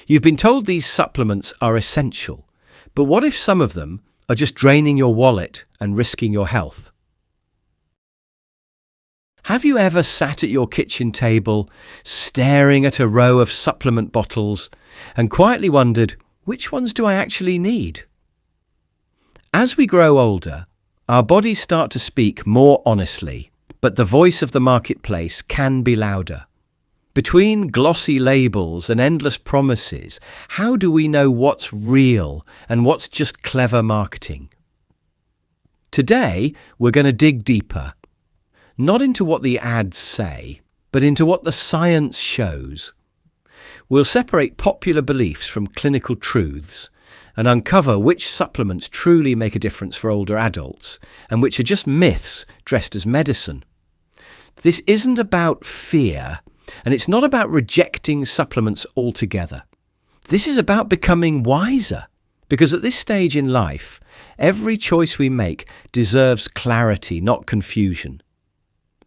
You've been told these supplements are essential, but what if some of them are just draining your wallet and risking your health? Have you ever sat at your kitchen table, staring at a row of supplement bottles, and quietly wondered, which ones do I actually need? As we grow older, our bodies start to speak more honestly, but the voice of the marketplace can be louder. Between glossy labels and endless promises, how do we know what's real and what's just clever marketing? Today, we're going to dig deeper. Not into what the ads say, but into what the science shows. We'll separate popular beliefs from clinical truths and uncover which supplements truly make a difference for older adults and which are just myths dressed as medicine. This isn't about fear, and it's not about rejecting supplements altogether. This is about becoming wiser, because at this stage in life, every choice we make deserves clarity, not confusion.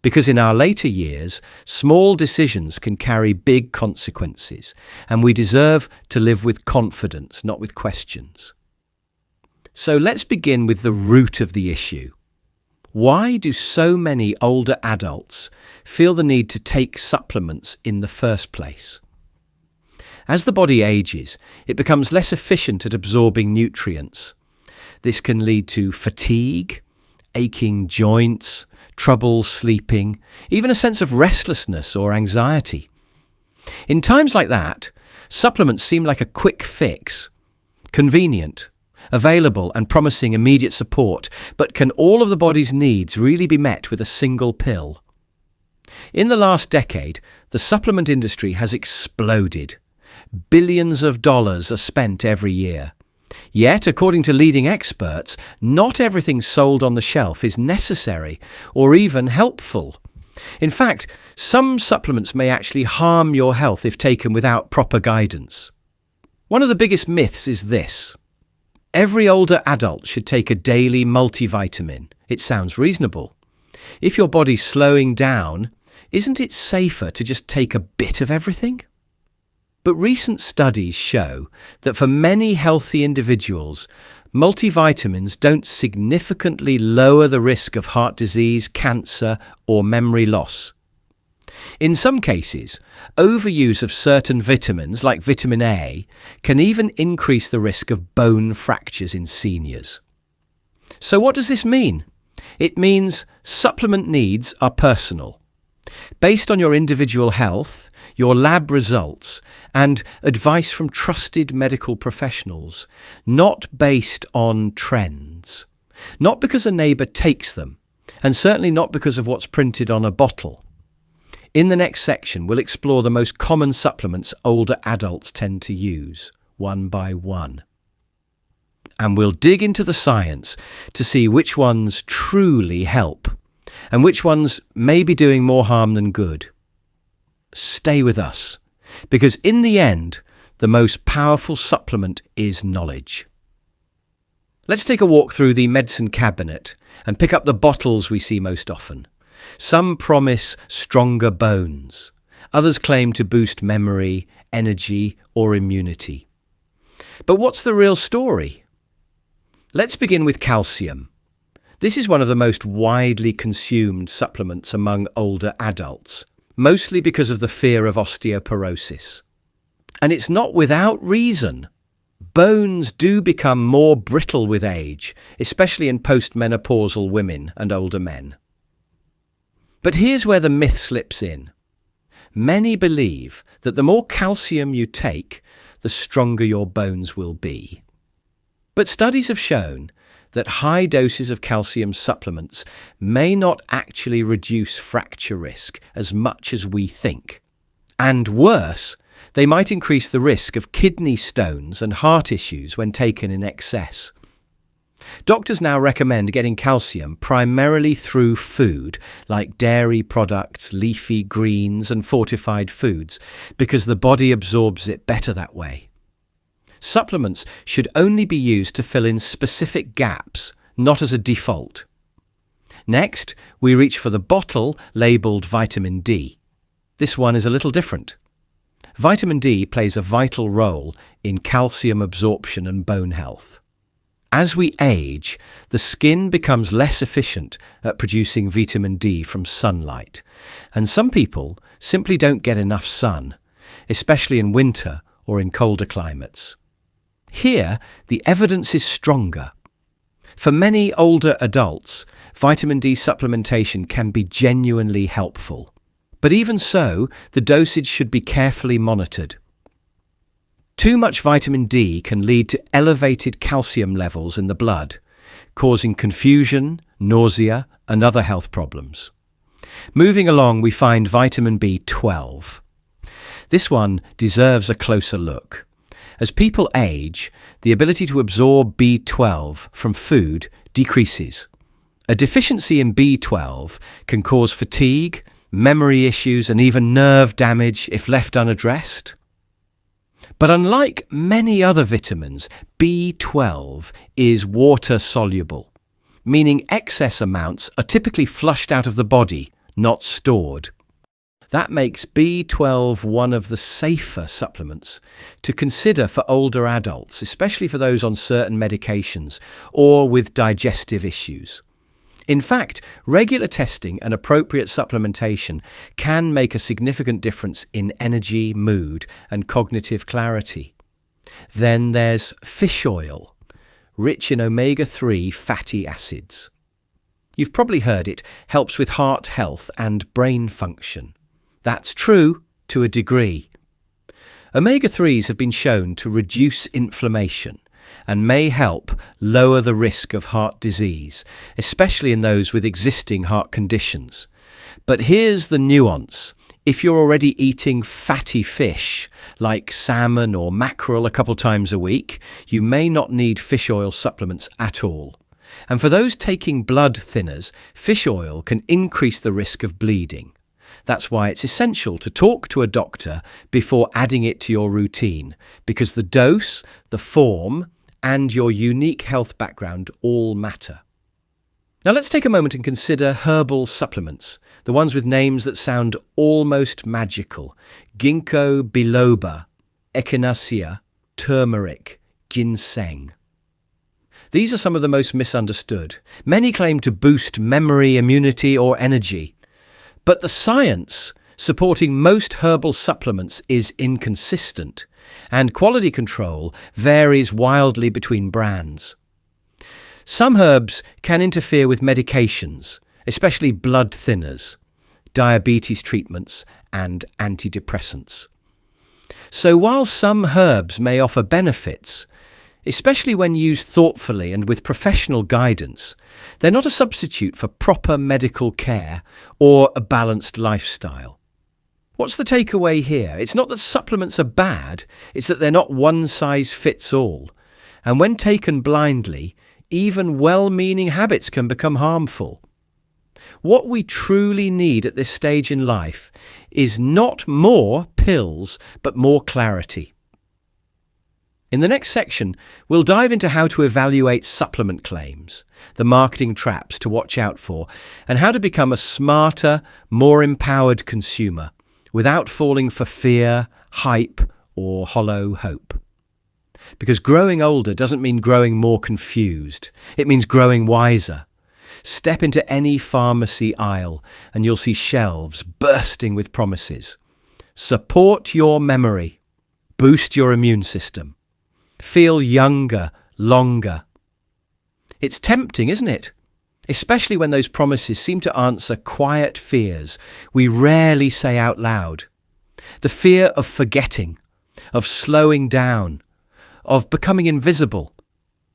Because in our later years, small decisions can carry big consequences, and we deserve to live with confidence, not with questions. So let's begin with the root of the issue. Why do so many older adults feel the need to take supplements in the first place? As the body ages, it becomes less efficient at absorbing nutrients. This can lead to fatigue, aching joints, trouble sleeping, even a sense of restlessness or anxiety. In times like that, supplements seem like a quick fix, convenient, available and promising immediate support, but can all of the body's needs really be met with a single pill? In the last decade, the supplement industry has exploded. Billions of dollars are spent every year. Yet, according to leading experts, not everything sold on the shelf is necessary or even helpful. In fact, some supplements may actually harm your health if taken without proper guidance. One of the biggest myths is this: every older adult should take a daily multivitamin. It sounds reasonable. If your body's slowing down, isn't it safer to just take a bit of everything? But recent studies show that for many healthy individuals, multivitamins don't significantly lower the risk of heart disease, cancer, or memory loss. In some cases, overuse of certain vitamins, like vitamin A, can even increase the risk of bone fractures in seniors. So what does this mean? It means supplement needs are personal, based on your individual health, your lab results, and advice from trusted medical professionals, not based on trends. Not because a neighbour takes them, and certainly not because of what's printed on a bottle. In the next section, we'll explore the most common supplements older adults tend to use, one by one. And we'll dig into the science to see which ones truly help, and which ones may be doing more harm than good. Stay with us, because in the end, the most powerful supplement is knowledge. Let's take a walk through the medicine cabinet and pick up the bottles we see most often. Some promise stronger bones. Others claim to boost memory, energy, or immunity. But what's the real story? Let's begin with calcium. This is one of the most widely consumed supplements among older adults, mostly because of the fear of osteoporosis. And it's not without reason. Bones do become more brittle with age, especially in postmenopausal women and older men. But here's where the myth slips in. Many believe that the more calcium you take, the stronger your bones will be. But studies have shown that high doses of calcium supplements may not actually reduce fracture risk as much as we think. And worse, they might increase the risk of kidney stones and heart issues when taken in excess. Doctors now recommend getting calcium primarily through food, like dairy products, leafy greens, and fortified foods, because the body absorbs it better that way. Supplements should only be used to fill in specific gaps, not as a default. Next, we reach for the bottle labelled vitamin D. This one is a little different. Vitamin D plays a vital role in calcium absorption and bone health. As we age, the skin becomes less efficient at producing vitamin D from sunlight, and some people simply don't get enough sun, especially in winter or in colder climates. Here, the evidence is stronger. For many older adults, vitamin D supplementation can be genuinely helpful. But even so, the dosage should be carefully monitored. Too much vitamin D can lead to elevated calcium levels in the blood, causing confusion, nausea, and other health problems. Moving along, we find vitamin B12. This one deserves a closer look. As people age, the ability to absorb B12 from food decreases. A deficiency in B12 can cause fatigue, memory issues, and even nerve damage if left unaddressed. But unlike many other vitamins, B12 is water-soluble, meaning excess amounts are typically flushed out of the body, not stored. That makes B12 one of the safer supplements to consider for older adults, especially for those on certain medications or with digestive issues. In fact, regular testing and appropriate supplementation can make a significant difference in energy, mood, and cognitive clarity. Then there's fish oil, rich in omega-3 fatty acids. You've probably heard it helps with heart health and brain function. That's true to a degree. Omega-3s have been shown to reduce inflammation and may help lower the risk of heart disease, especially in those with existing heart conditions. But here's the nuance. If you're already eating fatty fish, like salmon or mackerel a couple times a week, you may not need fish oil supplements at all. And for those taking blood thinners, fish oil can increase the risk of bleeding. That's why it's essential to talk to a doctor before adding it to your routine, because the dose, the form, and your unique health background all matter. Now let's take a moment and consider herbal supplements, the ones with names that sound almost magical: ginkgo biloba, echinacea, turmeric, ginseng. These are some of the most misunderstood. Many claim to boost memory, immunity, or energy. But the science supporting most herbal supplements is inconsistent, and quality control varies wildly between brands. Some herbs can interfere with medications, especially blood thinners, diabetes treatments, and antidepressants. So while some herbs may offer benefits, especially when used thoughtfully and with professional guidance, they're not a substitute for proper medical care or a balanced lifestyle. What's the takeaway here? It's not that supplements are bad, it's that they're not one size fits all. And when taken blindly, even well-meaning habits can become harmful. What we truly need at this stage in life is not more pills, but more clarity. In the next section, we'll dive into how to evaluate supplement claims, the marketing traps to watch out for, and how to become a smarter, more empowered consumer without falling for fear, hype, or hollow hope. Because growing older doesn't mean growing more confused. It means growing wiser. Step into any pharmacy aisle and you'll see shelves bursting with promises. Support your memory. Boost your immune system. Feel younger, longer. It's tempting, isn't it? Especially when those promises seem to answer quiet fears we rarely say out loud. The fear of forgetting, of slowing down, of becoming invisible.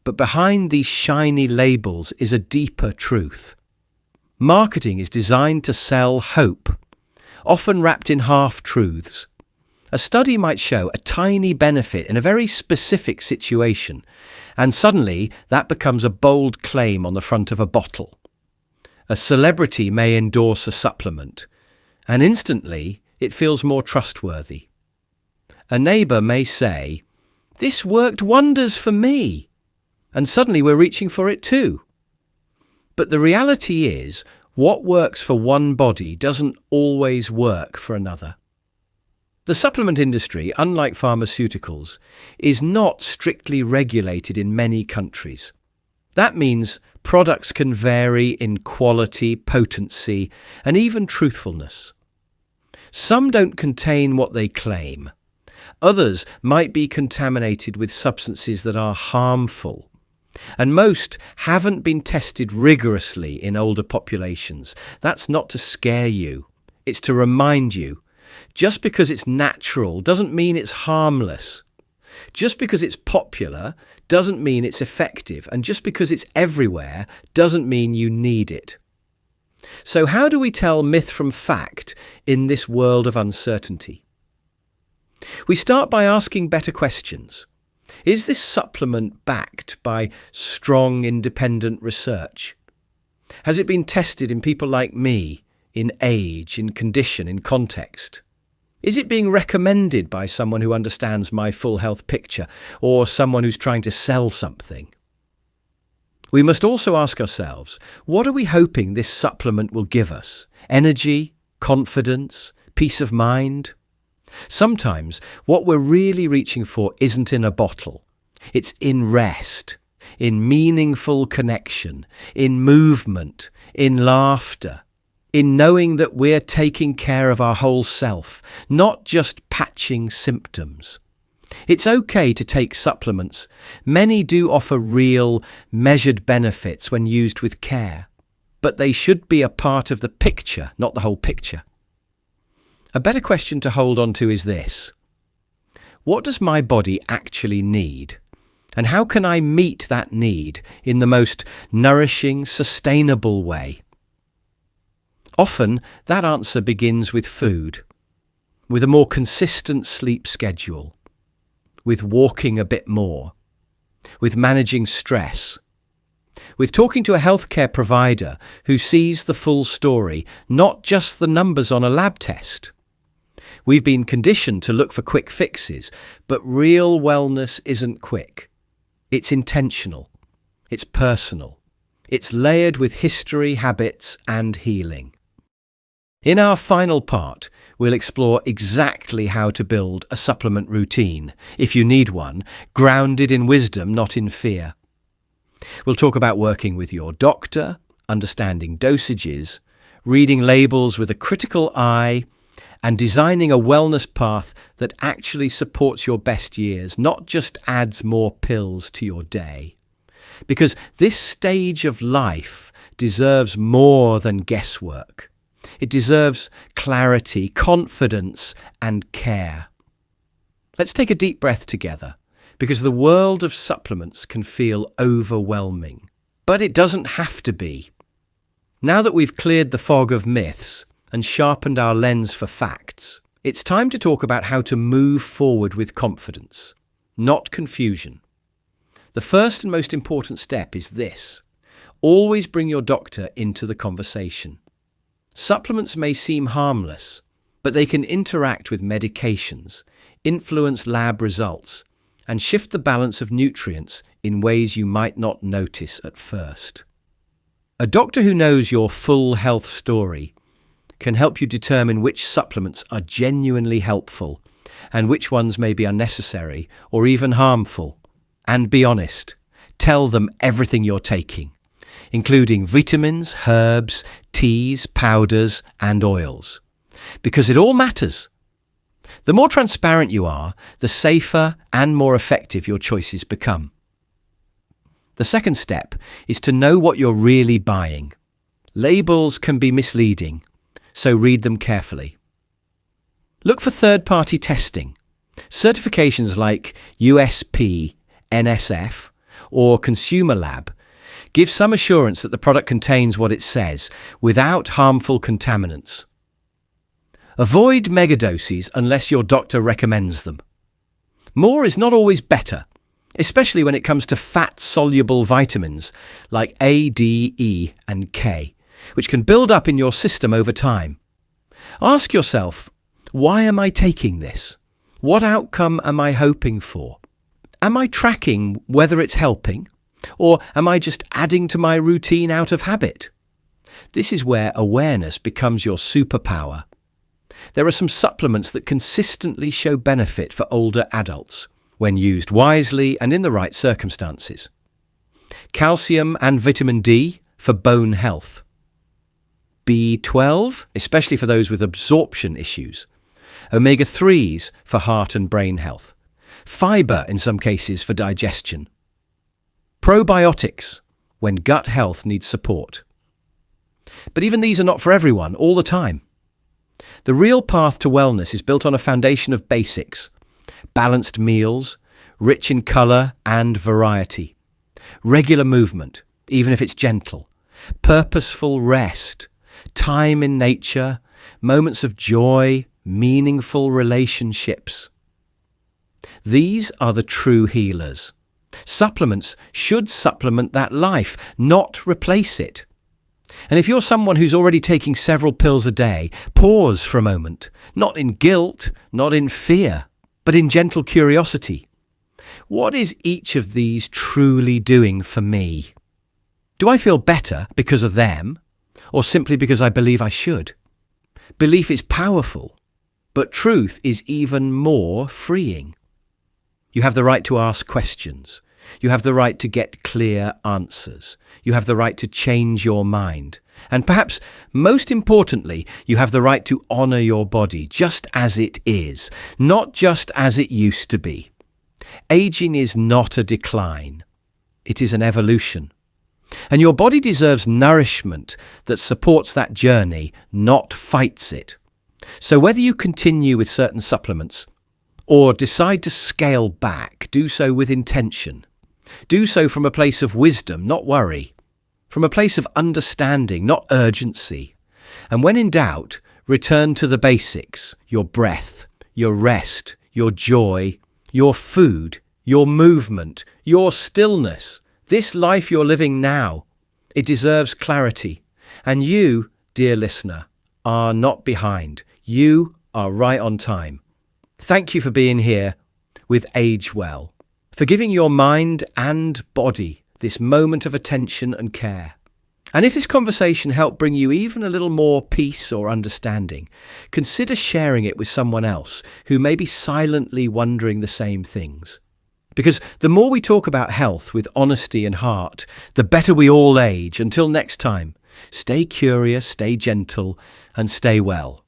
But behind these shiny labels is a deeper truth. Marketing is designed to sell hope, often wrapped in half-truths. A study might show a tiny benefit in a very specific situation, and suddenly that becomes a bold claim on the front of a bottle. A celebrity may endorse a supplement, and instantly it feels more trustworthy. A neighbour may say, "This worked wonders for me," and suddenly we're reaching for it too. But the reality is, what works for one body doesn't always work for another. The supplement industry, unlike pharmaceuticals, is not strictly regulated in many countries. That means products can vary in quality, potency, and even truthfulness. Some don't contain what they claim. Others might be contaminated with substances that are harmful. And most haven't been tested rigorously in older populations. That's not to scare you. It's to remind you. Just because it's natural doesn't mean it's harmless. Just because it's popular doesn't mean it's effective. And just because it's everywhere doesn't mean you need it. So how do we tell myth from fact in this world of uncertainty? We start by asking better questions. Is this supplement backed by strong independent research? Has it been tested in people like me, in age, in condition, in context? Is it being recommended by someone who understands my full health picture or someone who's trying to sell something? We must also ask ourselves, what are we hoping this supplement will give us? Energy, confidence, peace of mind? Sometimes what we're really reaching for isn't in a bottle. It's in rest, in meaningful connection, in movement, in laughter, in knowing that we're taking care of our whole self, not just patching symptoms. It's okay to take supplements. Many do offer real, measured benefits when used with care, but they should be a part of the picture, not the whole picture. A better question to hold on to is this: what does my body actually need? And how can I meet that need in the most nourishing, sustainable way? Often, that answer begins with food, with a more consistent sleep schedule, with walking a bit more, with managing stress, with talking to a healthcare provider who sees the full story, not just the numbers on a lab test. We've been conditioned to look for quick fixes, but real wellness isn't quick. It's intentional. It's personal. It's layered with history, habits, and healing. In our final part, we'll explore exactly how to build a supplement routine, if you need one, grounded in wisdom, not in fear. We'll talk about working with your doctor, understanding dosages, reading labels with a critical eye, and designing a wellness path that actually supports your best years, not just adds more pills to your day. Because this stage of life deserves more than guesswork. It deserves clarity, confidence, and care. Let's take a deep breath together, because the world of supplements can feel overwhelming. But it doesn't have to be. Now that we've cleared the fog of myths and sharpened our lens for facts, it's time to talk about how to move forward with confidence, not confusion. The first and most important step is this: always bring your doctor into the conversation. Supplements may seem harmless, but they can interact with medications, influence lab results, and shift the balance of nutrients in ways you might not notice at first. A doctor who knows your full health story can help you determine which supplements are genuinely helpful and which ones may be unnecessary or even harmful. And be honest, tell them everything you're taking, including vitamins, herbs, teas, powders, and oils, because it all matters. The more transparent you are, the safer and more effective your choices become. The second step is to know what you're really buying. Labels can be misleading, so read them carefully. Look for third-party testing. Certifications like USP, NSF, or Consumer Lab give some assurance that the product contains what it says, without harmful contaminants. Avoid megadoses unless your doctor recommends them. More is not always better, especially when it comes to fat-soluble vitamins like A, D, E, and K, which can build up in your system over time. Ask yourself, why am I taking this? What outcome am I hoping for? Am I tracking whether it's helping, or am I just adding to my routine out of habit? This is where awareness becomes your superpower. There are some supplements that consistently show benefit for older adults when used wisely and in the right circumstances. Calcium and vitamin D for bone health. B12, especially for those with absorption issues. Omega-3s for heart and brain health. Fibre in some cases for digestion. Probiotics when gut health needs support. But even these are not for everyone all the time. The real path to wellness is built on a foundation of basics: balanced meals, rich in colour and variety, regular movement, even if it's gentle, purposeful rest, time in nature, moments of joy, meaningful relationships. These are the true healers. Supplements should supplement that life, not replace it. And if you're someone who's already taking several pills a day, pause for a moment, not in guilt, not in fear, but in gentle curiosity. What is each of these truly doing for me? Do I feel better because of them, or simply because I believe I should? Belief is powerful, but truth is even more freeing. You have the right to ask questions. You have the right to get clear answers. You have the right to change your mind. And perhaps most importantly, you have the right to honour your body just as it is, not just as it used to be. Aging is not a decline. It is an evolution. And your body deserves nourishment that supports that journey, not fights it. So whether you continue with certain supplements or decide to scale back, do so with intention. Do so from a place of wisdom, not worry. From a place of understanding, not urgency. And when in doubt, return to the basics: your breath, your rest, your joy, your food, your movement, your stillness. This life you're living now, it deserves clarity. And you, dear listener, are not behind. You are right on time. Thank you for being here with Age Well, for giving your mind and body this moment of attention and care. And if this conversation helped bring you even a little more peace or understanding, consider sharing it with someone else who may be silently wondering the same things. Because the more we talk about health with honesty and heart, the better we all age. Until next time, stay curious, stay gentle, and stay well.